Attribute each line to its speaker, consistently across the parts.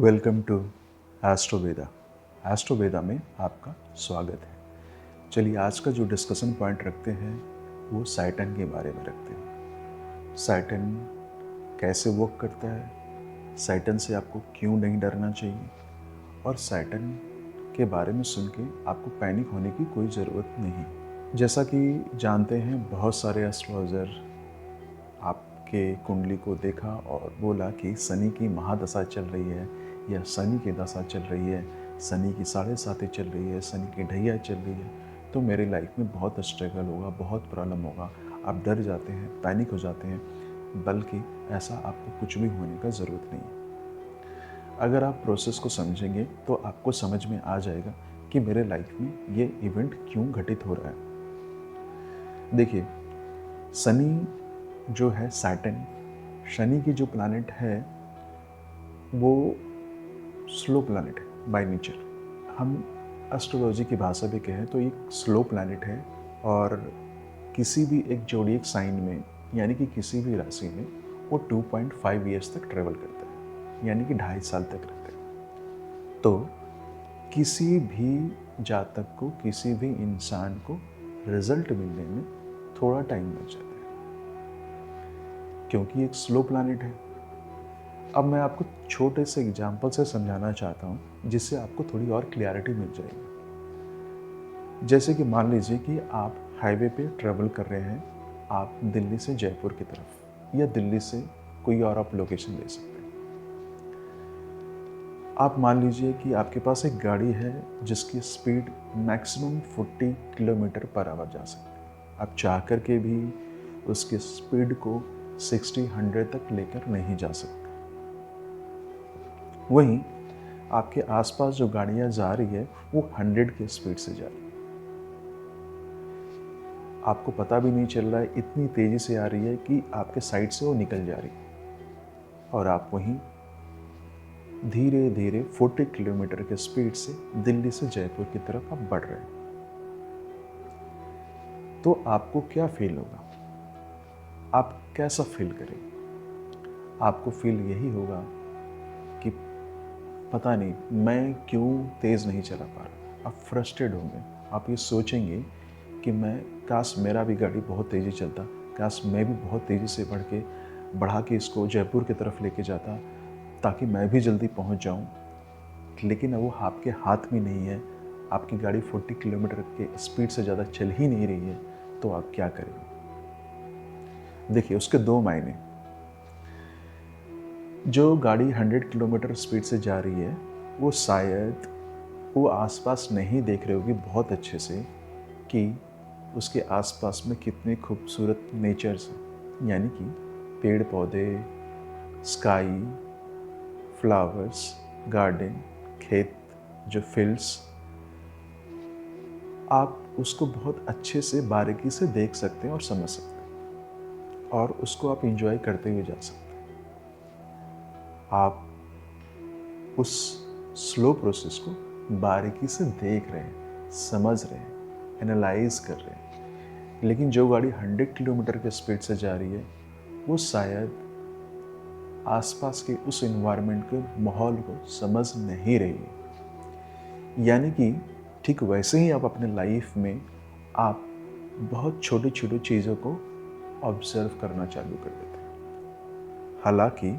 Speaker 1: Welcome to एस्ट्रोवेदा। एस्ट्रोवेदा में आपका स्वागत है। चलिए आज का जो डिस्कशन पॉइंट रखते हैं वो सैटर्न के बारे में रखते हैं। सैटर्न कैसे वर्क करता है, सैटर्न से आपको क्यों नहीं डरना चाहिए और सैटर्न के बारे में सुन के आपको पैनिक होने की कोई ज़रूरत नहीं। जैसा कि जानते हैं बहुत सारे एस्ट्रोलॉजर आपके कुंडली को देखा और बोला कि शनि की महादशा चल रही है या शनि की दशा चल रही है, शनि की 7.5 चल रही है, शनि की ढैया चल रही है, तो मेरी लाइफ में बहुत स्ट्रगल होगा, बहुत प्रॉब्लम होगा। आप डर जाते हैं, पैनिक हो जाते हैं, बल्कि ऐसा आपको कुछ भी होने का ज़रूरत नहीं है। अगर आप प्रोसेस को समझेंगे तो आपको समझ में आ जाएगा कि मेरे लाइफ में ये इवेंट क्यों घटित हो रहा है। देखिए, शनि जो है सैटर्न, शनि की जो प्लैनेट है वो स्लो प्लैनेट है बाय नेचर। हम एस्ट्रोलॉजी की भाषा में कहें तो एक स्लो प्लैनेट है और किसी भी एक जोडिएक साइन में यानी कि किसी भी राशि में वो 2.5 ईयर्स तक ट्रेवल करता है, यानी कि 2.5 साल तक रहता है। तो किसी भी जातक को, किसी भी इंसान को रिजल्ट मिलने में थोड़ा टाइम लग जाता है क्योंकि एक स्लो प्लैनेट है। अब मैं आपको छोटे से एग्जाम्पल से समझाना चाहता हूँ जिससे आपको थोड़ी और क्लियरिटी मिल जाएगी। जैसे कि मान लीजिए कि आप हाईवे पे ट्रैवल कर रहे हैं, आप दिल्ली से जयपुर की तरफ या दिल्ली से कोई और आप लोकेशन ले सकते हैं। आप मान लीजिए कि आपके पास एक गाड़ी है जिसकी speed maximum 40 kilometre per hour जा सकती है। आप चाह कर के भी उसकी स्पीड को 60-100 तक लेकर नहीं जा सकते। वहीं आपके आसपास जो गाड़ियां जा रही है वो 100 की स्पीड से जा रही है। आपको पता भी नहीं चल रहा है, इतनी तेजी से आ रही है कि आपके साइड से वो निकल जा रही है और आप वहीं धीरे धीरे 40 किलोमीटर के स्पीड से दिल्ली से जयपुर की तरफ आप बढ़ रहे हैं। तो आपको क्या फील होगा? आप कैसा फील करेंगे? आपको फील यही होगा कि पता नहीं मैं क्यों तेज़ नहीं चला पा रहा। आप फ्रस्ट्रेट होंगे, आप ये सोचेंगे कि मैं काश मेरा भी गाड़ी बहुत तेज़ी चलता, काश मैं भी बहुत तेज़ी से बढ़ा के इसको जयपुर की तरफ लेके जाता ताकि मैं भी जल्दी पहुंच जाऊं। लेकिन अब वो आपके हाथ में नहीं है, आपकी गाड़ी 40 किलोमीटर के स्पीड से ज़्यादा चल ही नहीं रही है, तो आप क्या करेंगे? देखिए, उसके दो मायने। जो गाड़ी 100 किलोमीटर स्पीड से जा रही है वो शायद वो आसपास नहीं देख रही होगी बहुत अच्छे से कि उसके आसपास में कितने खूबसूरत नेचर्स हैं, यानी कि पेड़ पौधे, स्काई, फ्लावर्स, गार्डन, खेत, जो फील्ड्स, आप उसको बहुत अच्छे से बारीकी से देख सकते हैं और समझ सकते हैं और उसको आप एंजॉय करते हुए जा सकते हैं। आप उस स्लो प्रोसेस को बारीकी से देख रहे हैं, समझ रहे हैं, एनालाइज कर रहे हैं। लेकिन जो गाड़ी 100 किलोमीटर के स्पीड से जा रही है वो शायद आसपास के उस एनवायरनमेंट के माहौल को समझ नहीं रही है। यानी कि ठीक वैसे ही आप अपने लाइफ में आप बहुत छोटी छोटी चीज़ों को ऑब्जर्व करना चालू कर देते हैं। हालांकि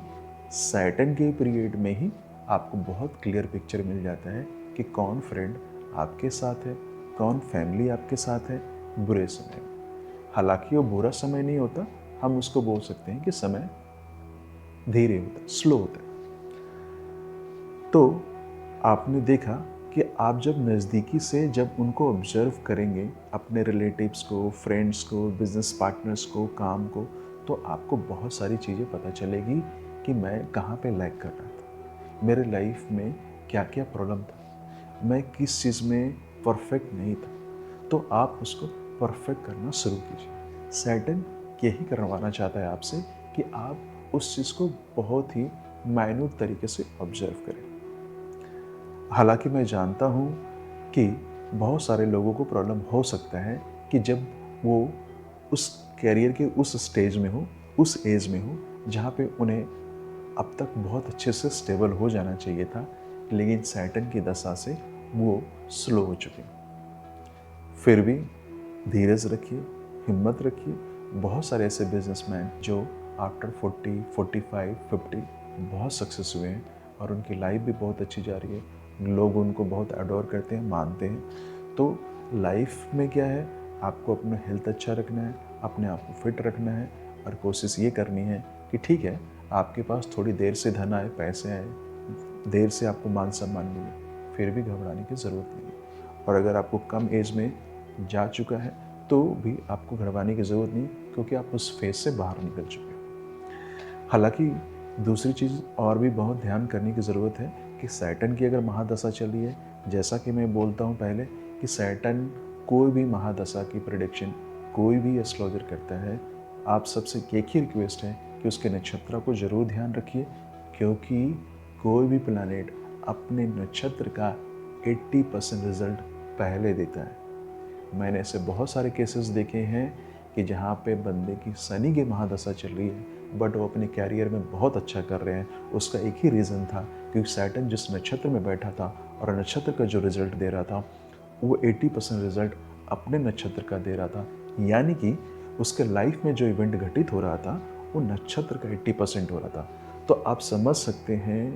Speaker 1: सैटर्न के पीरियड में ही आपको बहुत क्लियर पिक्चर मिल जाता है कि कौन फ्रेंड आपके साथ है, कौन फैमिली आपके साथ है बुरे समय में। हालांकि वो बुरा समय नहीं होता, हम उसको बोल सकते हैं कि समय धीरे होता है, स्लो होता है। तो आपने देखा कि आप जब नज़दीकी से जब उनको ऑब्जर्व करेंगे, अपने रिलेटिव्स को, फ्रेंड्स को, बिजनेस पार्टनर्स को, काम को, तो आपको बहुत सारी चीज़ें पता चलेगी कि मैं कहाँ पे लैग कर रहा था, मेरे लाइफ में क्या क्या प्रॉब्लम था, मैं किस चीज़ में परफेक्ट नहीं था। तो आप उसको परफेक्ट करना शुरू कीजिए। सैटर्न यही करवाना चाहता है आपसे कि आप उस चीज़ को बहुत ही माइन्यूट तरीके से ऑब्जर्व करें। हालांकि मैं जानता हूँ कि बहुत सारे लोगों को प्रॉब्लम हो सकता है कि जब वो उस कैरियर के उस स्टेज में हो, उस एज में हो जहाँ पे उन्हें अब तक बहुत अच्छे से स्टेबल हो जाना चाहिए था, लेकिन सैटर्न की दशा से वो स्लो हो चुके। फिर भी धीरज रखिए, हिम्मत रखिए। बहुत सारे ऐसे बिजनेसमैन जो आफ्टर 40, 45, 50 बहुत सक्सेस हुए हैं और उनकी लाइफ भी बहुत अच्छी जा रही है। लोग उनको बहुत अडोर करते हैं, मानते हैं। तो लाइफ में क्या है, आपको अपना हेल्थ अच्छा रखना है, अपने आप को फिट रखना है और कोशिश ये करनी है कि ठीक है, आपके पास थोड़ी देर से धन आए, पैसे आए, देर से आपको मान सम्मान मिले, फिर भी घबराने की ज़रूरत नहीं है। और अगर आपको कम एज में जा चुका है तो भी आपको घबराने की ज़रूरत नहीं, क्योंकि आप उस फेज से बाहर निकल चुके हैं। हालांकि दूसरी चीज़ और भी बहुत ध्यान करने की ज़रूरत है कि सैटर्न की अगर महादशा चल रही है, जैसा कि मैं बोलता हूँ पहले कि सैटर्न कोई भी महादशा की प्रेडिक्शन कोई भी एस्ट्रोलॉजर करता है, आप सबसे एक ही रिक्वेस्ट है कि उसके नक्षत्र को ज़रूर ध्यान रखिए, क्योंकि कोई भी प्लैनेट अपने नक्षत्र का 80% रिजल्ट पहले देता है। मैंने ऐसे बहुत सारे केसेस देखे हैं कि जहाँ पे बंदे की शनि की महादशा चल रही है बट वो अपने कैरियर में बहुत अच्छा कर रहे हैं। उसका एक ही रीज़न था, क्योंकि सैटर्न जिस नक्षत्र में बैठा था और नक्षत्र का जो रिजल्ट दे रहा था वो 80% रिजल्ट अपने नक्षत्र का दे रहा था। यानी कि उसके लाइफ में जो इवेंट घटित हो रहा था वो नक्षत्र का 80% हो रहा था। तो आप समझ सकते हैं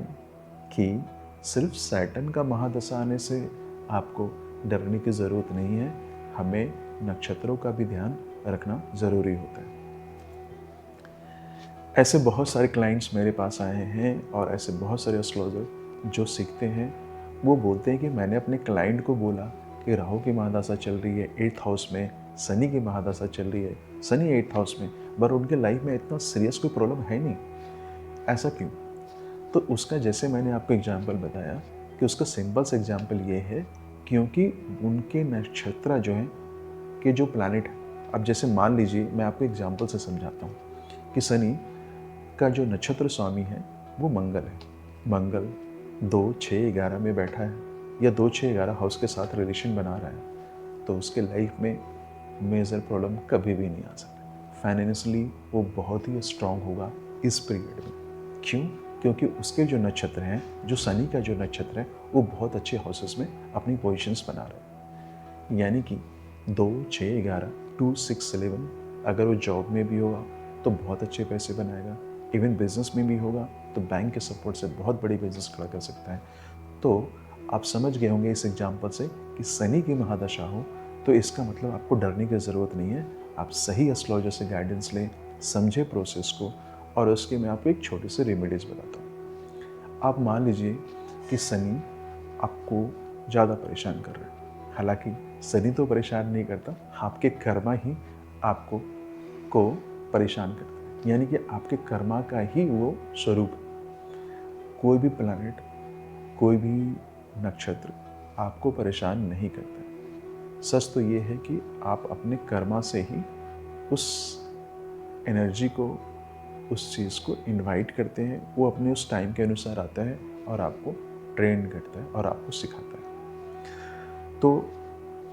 Speaker 1: कि सिर्फ सैटर्न का महादशा आने से आपको डरने की ज़रूरत नहीं है। हमें नक्षत्रों का भी ध्यान रखना ज़रूरी होता है। ऐसे बहुत सारे क्लाइंट्स मेरे पास आए हैं और ऐसे बहुत सारे एस्ट्रोलॉजर जो सीखते हैं, वो बोलते हैं कि मैंने अपने क्लाइंट को बोला कि राहु की महादशा चल रही है 8th हाउस में, शनि की महादशा चल रही है, शनि 8th हाउस में, पर उनके लाइफ में इतना सीरियस कोई प्रॉब्लम है नहीं। ऐसा क्यों? तो उसका जैसे मैंने आपको एग्जाम्पल बताया कि उसका सिंपल सा एग्जाम्पल ये है, क्योंकि उनके नक्षत्र जो हैं कि जो प्लैनेट, अब जैसे मान लीजिए मैं आपको एग्जाम्पल से समझाता हूँ कि शनि का जो नक्षत्र स्वामी है वो मंगल है। मंगल 2, 6, 11 में बैठा है या 2, 6, 11 हाउस के साथ रिलेशन बना रहा है, तो उसके लाइफ में मेजर प्रॉब्लम कभी भी नहीं आ सकती। फाइनेंशियली वो बहुत ही स्ट्रांग होगा इस पीरियड में। क्यों? क्योंकि उसके जो नक्षत्र हैं, जो शनि का जो नक्षत्र है, वो बहुत अच्छे हाउसेस में अपनी पोजीशंस बना रहे हैं। यानी कि 2, 6, 11, 2, 6, 11 अगर वो जॉब में भी होगा तो बहुत अच्छे पैसे बनाएगा। इवन बिजनेस में भी होगा तो बैंक के सपोर्ट से बहुत बड़ी बिजनेस खड़ा कर सकता है। तो आप समझ गए होंगे इस एग्जाम्पल से कि शनि की महादशा हो तो इसका मतलब आपको डरने की ज़रूरत नहीं है। आप सही एस्ट्रोलॉजर से गाइडेंस लें, समझे प्रोसेस को, और उसके मैं आपको एक छोटी सी रेमेडीज़ बताता हूँ। आप मान लीजिए कि शनि आपको ज़्यादा परेशान कर रहा है। हालांकि शनि तो परेशान नहीं करता, आपके कर्मा ही आपको को परेशान करता है। यानी कि आपके कर्मा का ही वो स्वरूप है। कोई भी प्लैनेट, कोई भी नक्षत्र आपको परेशान नहीं करता। सच तो ये है कि आप अपने कर्मा से ही उस एनर्जी को, उस चीज़ को इनवाइट करते हैं। वो अपने उस टाइम के अनुसार आता है और आपको ट्रेन करता है और आपको सिखाता है। तो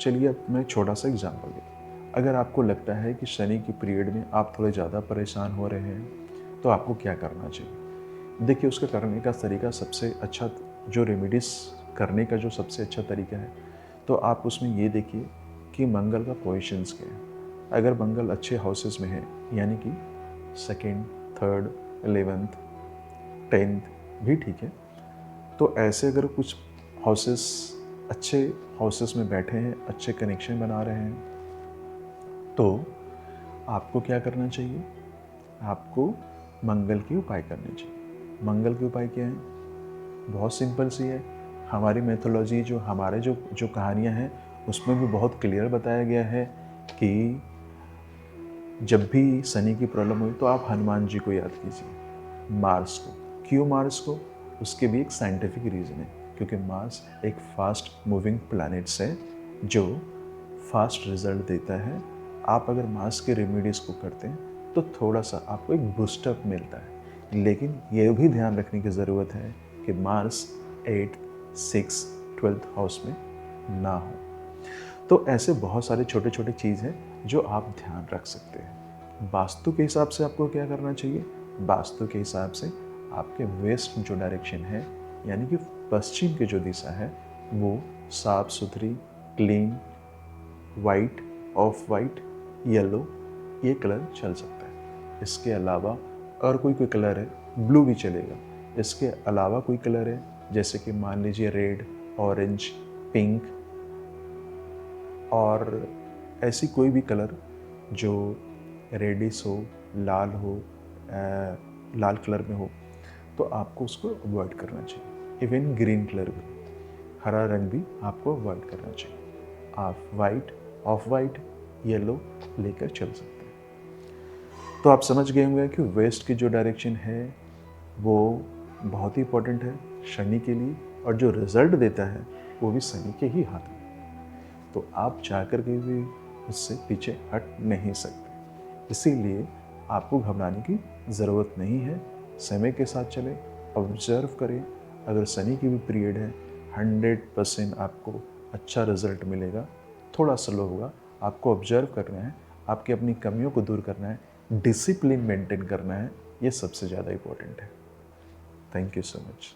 Speaker 1: चलिए अब मैं छोटा सा एग्जाम्पल देता हूँ। अगर आपको लगता है कि शनि की पीरियड में आप थोड़े ज़्यादा परेशान हो रहे हैं तो आपको क्या करना चाहिए? देखिए, उसका करने का तरीका सबसे अच्छा, जो रेमेडीज़ करने का जो सबसे अच्छा तरीका है, तो आप उसमें ये देखिए कि मंगल का पोजीशंस क्या है। अगर मंगल अच्छे हाउसेस में है, यानी कि 2nd, 3rd, 11th, 10th भी ठीक है, तो ऐसे अगर कुछ हाउसेस अच्छे हाउसेस में बैठे हैं, अच्छे कनेक्शन बना रहे हैं, तो आपको क्या करना चाहिए? आपको मंगल की उपाय करनी चाहिए। मंगल की उपाय क्या है? बहुत सिंपल सी है। हमारी मैथोलॉजी, जो हमारे जो कहानियाँ हैं, उसमें भी बहुत क्लियर बताया गया है कि जब भी शनि की प्रॉब्लम हुई तो आप हनुमान जी को याद कीजिए, मार्स को। क्यों मार्स को? उसके भी एक साइंटिफिक रीज़न है, क्योंकि मार्स एक फास्ट मूविंग प्लैनेट्स है जो फास्ट रिजल्ट देता है। आप अगर मार्स के रेमेडीज़ को करते हैं तो थोड़ा सा आपको एक बूस्टअप मिलता है, लेकिन ये भी ध्यान रखने की ज़रूरत है कि मार्स 8, 6, 12th हाउस में ना हो। तो ऐसे बहुत सारे छोटे छोटे चीज़ हैं जो आप ध्यान रख सकते हैं। वास्तु के हिसाब से आपको क्या करना चाहिए? वास्तु के हिसाब से आपके वेस्ट जो डायरेक्शन है, यानी कि पश्चिम की जो दिशा है, वो साफ सुथरी, clean, white, of white, yellow, ये कलर चल सकता है। इसके अलावा और कोई कलर है, ब्लू भी चलेगा। इसके अलावा कोई कलर है, जैसे कि मान लीजिए रेड, ऑरेंज, पिंक, और ऐसी कोई भी कलर जो रेडिश हो, लाल हो, लाल कलर में हो, तो आपको उसको अवॉइड करना चाहिए। इवन ग्रीन कलर भी, हरा रंग भी आपको अवॉइड करना चाहिए। आप वाइट, ऑफ वाइट, येलो लेकर चल सकते हैं। तो आप समझ गए होंगे कि वेस्ट की जो डायरेक्शन है वो बहुत ही इंपॉर्टेंट है शनि के लिए, और जो रिजल्ट देता है वो भी शनि के ही हाथ में। तो आप चाह कर के भी उससे पीछे हट नहीं सकते। इसीलिए आपको घबराने की ज़रूरत नहीं है। समय के साथ चले, ऑब्जर्व करें। अगर शनि की भी पीरियड है, 100% आपको अच्छा रिजल्ट मिलेगा। थोड़ा स्लो होगा, आपको ऑब्जर्व करना है, आपकी अपनी कमियों को दूर करना है, डिसिप्लिन मेंटेन करना है। ये सबसे ज़्यादा इम्पोर्टेंट है। Thank you so much.